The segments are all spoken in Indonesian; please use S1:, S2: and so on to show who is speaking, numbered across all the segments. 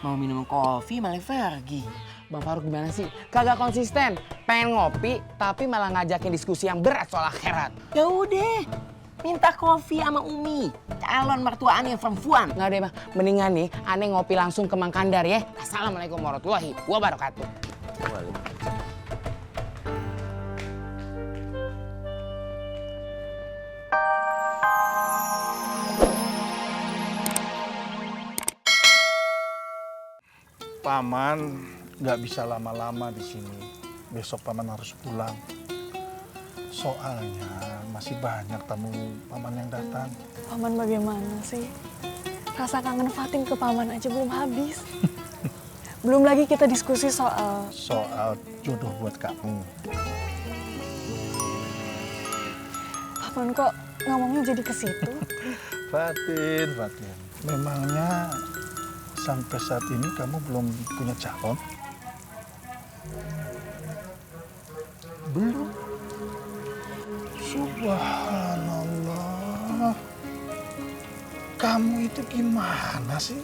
S1: Mau minum kopi malah pergi.
S2: Bang Faruk gimana sih? Kagak konsisten. Pengen ngopi tapi malah ngajakin diskusi yang berat soal akhirat.
S1: Ya udah, minta kopi sama Umi, calon mertua aneh perempuan.
S2: Nggak deh bang, mendingan nih aneh ngopi langsung ke Mang Kandar ya. Assalamualaikum warahmatullahi wabarakatuh.
S3: Paman nggak bisa lama-lama di sini. Besok paman harus pulang. Soalnya masih banyak tamu paman yang datang.
S4: Paman bagaimana sih? Rasa kangen Fatin ke paman aja belum habis. Belum lagi kita diskusi soal
S3: Jodoh buat kamu.
S4: paman kok ngomongnya jadi ke situ.
S3: Fatin. Memangnya sampai saat ini kamu belum punya calon? Belum. Subhanallah. Kamu itu gimana sih?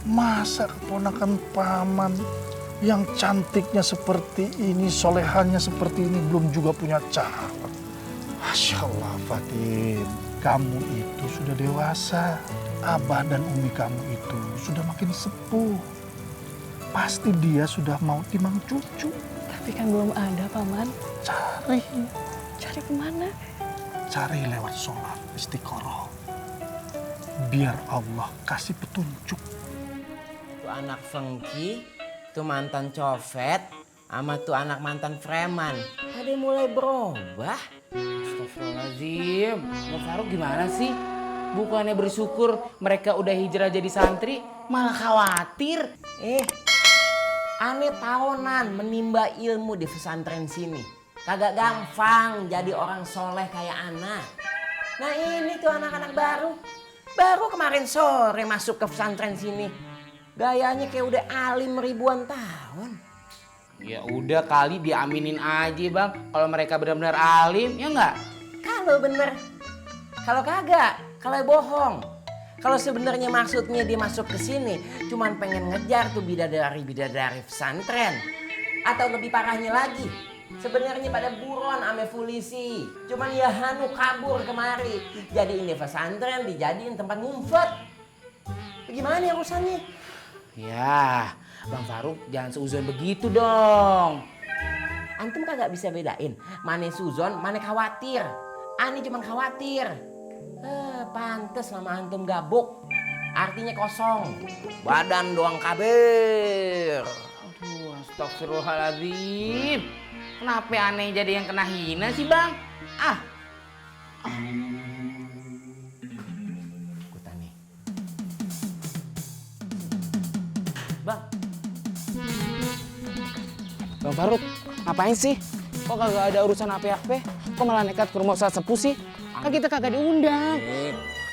S3: Masa keponakan paman yang cantiknya seperti ini, solehannya seperti ini belum juga punya calon? Masya Allah, Fatin. Kamu itu sudah dewasa. Abah dan umi kamu itu sudah makin sepuh. Pasti dia sudah mau timang cucu.
S4: Tapi kan belum ada, Paman.
S3: Cari
S4: kemana?
S3: Cari lewat sholat istiqoroh. Biar Allah kasih petunjuk.
S1: Tuh anak Fengki, tuh mantan copet, sama tuh anak mantan preman. Ada mulai berubah.
S2: Astagfirullahaladzim. Bang Faruk gimana sih? Bukannya bersyukur mereka udah hijrah jadi santri, malah khawatir.
S1: Aneh tahunan menimba ilmu di pesantren sini. Kagak gampang jadi orang soleh kayak anak. Nah ini tuh anak-anak baru. Baru kemarin sore masuk ke pesantren sini. Gayanya kayak udah alim ribuan tahun.
S2: Ya udah kali diaminin aja bang. Kalau mereka benar-benar alim, ya nggak?
S1: Kalau bener. Kalau kagak, kalau bohong. Kalau sebenarnya maksudnya dia masuk ke sini cuman pengen ngejar tuh bidadari pesantren. Atau lebih parahnya lagi, sebenarnya pada buron ame polisi. Cuman ya hanu kabur kemari. Jadi ini pesantren dijadiin tempat ngumpet. Bagaimana ya urusannya?
S2: Ya, Bang Faruk jangan seuzon begitu dong.
S1: Antum kagak bisa bedain mana suzon, mana khawatir. Ani cuman khawatir. Pantes nama antum gabuk. Artinya kosong. Badan doang kabir.
S2: Aduh, astagfirullahaladzim. Kenapa aneh jadi yang kena hina sih bang?
S1: Ikutan nih.
S2: Bang Faruk, ngapain sih? Kok kagak ada urusan apa-apa? Kok malah nekat ke rumah Ustadz Sepuh sih? Kan kita kagak diundang.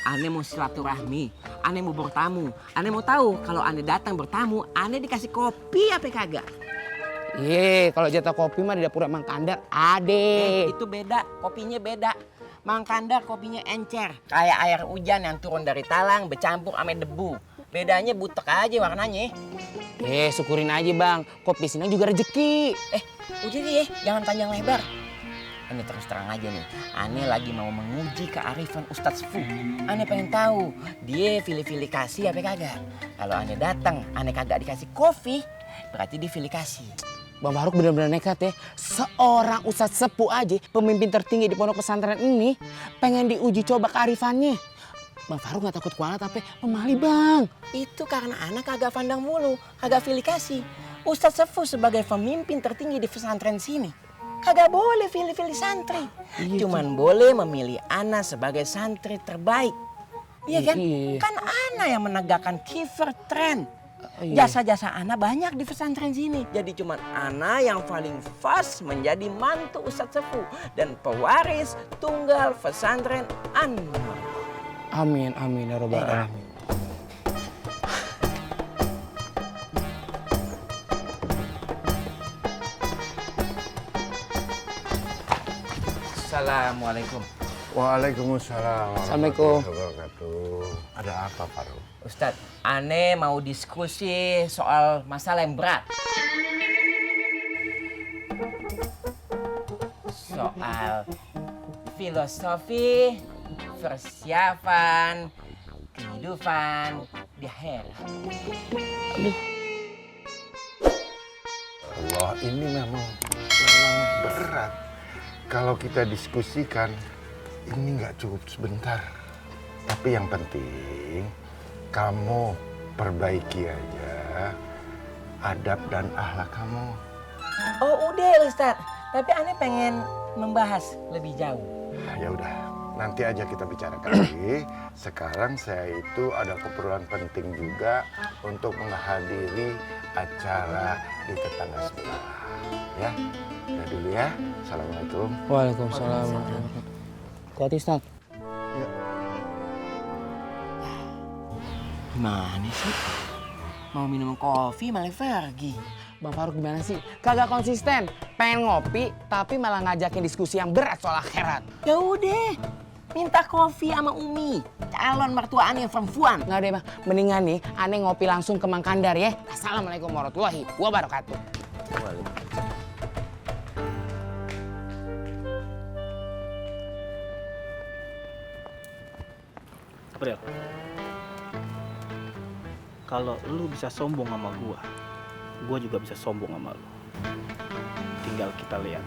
S1: Ane mau silaturahmi, ane mau bertamu, ane mau tahu kalau ane datang bertamu, ane dikasih kopi apa kagak?
S2: Kalau jatah kopi mah di dapur Mang Kandar ade.
S1: Itu beda, kopinya beda. Mang Kandar kopinya encer, kayak air hujan yang turun dari talang bercampur ame debu. Bedanya butek aja warnanya.
S2: Syukurin aja bang, kopi sini juga rezeki.
S1: Udah deh, jangan panjang lebar. Ini terus terang aja nih, Ane lagi mau menguji kearifan Ustadz Sepuh. Ane pengen tahu dia pilih-pilih kasih apa kagak. Kalau Ane datang, Ane kagak dikasih kopi, berarti dia pilih kasih.
S2: Bang Faruk benar-benar nekat ya. Seorang Ustadz Sepuh aja, pemimpin tertinggi di pondok pesantren ini, pengen diuji coba kearifannya. Bang Faruk gak takut kualat tapi pemali bang.
S1: Itu karena anak kagak pandang mulu, kagak pilih kasih. Ustadz Sepuh sebagai pemimpin tertinggi di pesantren sini kagak boleh pilih-pilih santri. Cuman boleh memilih anak sebagai santri terbaik. Iya kan?
S2: Iya.
S1: Kan anak yang menegakkan kiper tren. Jasa-jasa anak banyak di pesantren sini. Jadi cuman anak yang paling pas menjadi mantu Ustadz Sepuh dan pewaris tunggal pesantren Anwar.
S2: Amin, amin ya robbal alamin.
S1: Assalamualaikum.
S5: Waalaikumsalam.
S2: Assalamualaikum.
S5: warahmatullahi wabarakatuh. Ada apa, Faruk?
S1: Ustadz, aneh mau diskusi soal masalah yang berat. Soal filosofi, persiapan, kehidupan di akhirat.
S5: Allah, ini memang berat. Kalau kita diskusikan, ini nggak cukup sebentar. Tapi yang penting, kamu perbaiki aja adab dan akhlak kamu.
S1: Oh udah Ustadz, tapi aneh pengen membahas lebih jauh.
S5: Ya udah, nanti aja kita bicarakan lagi. Sekarang saya itu ada keperluan penting juga untuk menghadiri acara di tetangga sebelah. Ya, udah dulu ya. Assalamualaikum.
S2: Waalaikumsalam. Kuat Ustaz.
S1: Gimana sih? Mau minum kopi malah pergi.
S2: Bang Faruk gimana sih? Kagak konsisten. Pengen ngopi tapi malah ngajakin diskusi yang berat soal akhirat.
S1: Ya udah, minta kopi sama Umi, calon mertua aneh perempuan.
S2: Nggak deh bang, mendingan nih aneh ngopi langsung ke Mang Kandar ya. Assalamualaikum warahmatullahi wabarakatuh.
S6: April, kalau lu bisa sombong sama gua juga bisa sombong sama lu. Tinggal kita lihat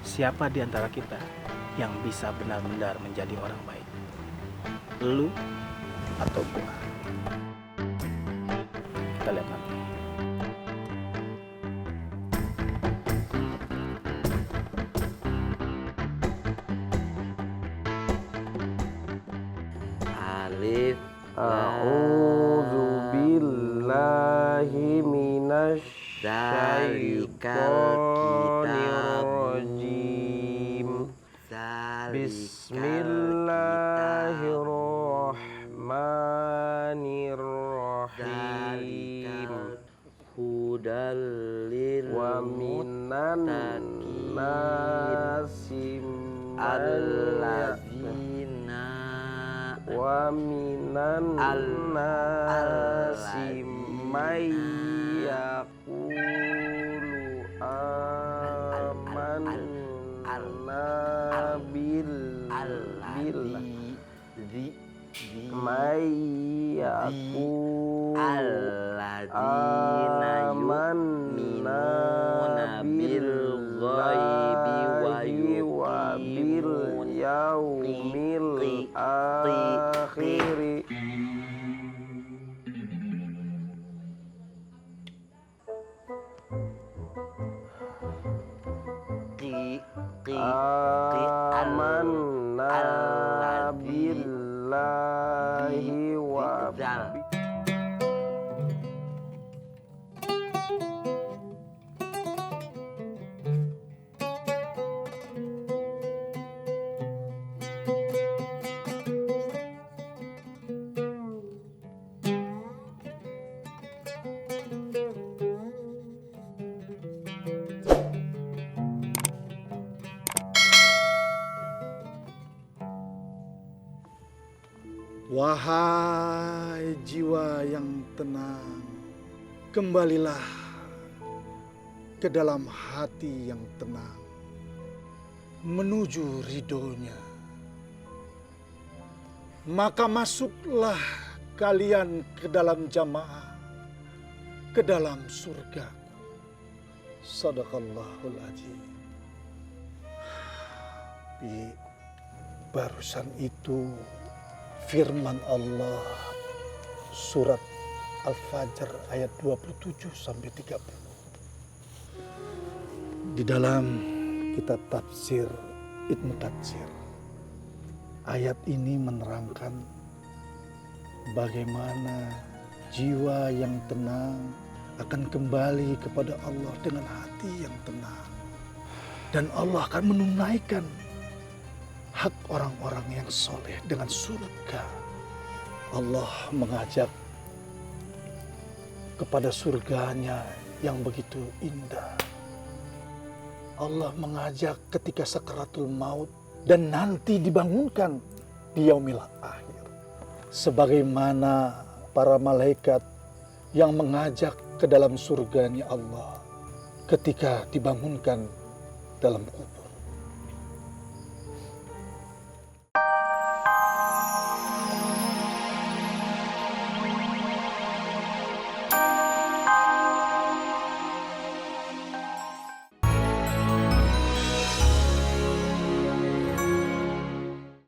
S6: siapa di antara kita yang bisa benar-benar menjadi orang baik, lu atau gua. Kita lihat nanti.
S1: Alif,
S7: A'udzu billahi minasyaitonir rajim. Bismillahirrahmanirrahim.
S1: hudalil
S7: Wa minan nasi
S1: alladzina
S7: wa minan nasi may yaqulu amanna may yaqulu amanna bil ghaibi wa bil yaumil akhir. Amanna billahi wa
S3: Wahai jiwa yang tenang, kembalilah ke dalam hati yang tenang, menuju ridhonya. Maka masuklah kalian ke dalam jamaah, ke dalam surga. Sadaqallahul Azim. Barusan itu firman Allah surat Al-Fajr ayat 27 sampai 30. Di dalam kitab tafsir Ibnu Katsir, ayat ini menerangkan bagaimana jiwa yang tenang akan kembali kepada Allah dengan hati yang tenang. Dan Allah akan menunaikan hak orang-orang yang soleh dengan surga. Allah mengajak kepada surganya yang begitu indah. Allah mengajak ketika sakaratul maut dan nanti dibangunkan di yaumil akhir. Sebagaimana para malaikat yang mengajak ke dalam surganya Allah ketika dibangunkan dalam kubur.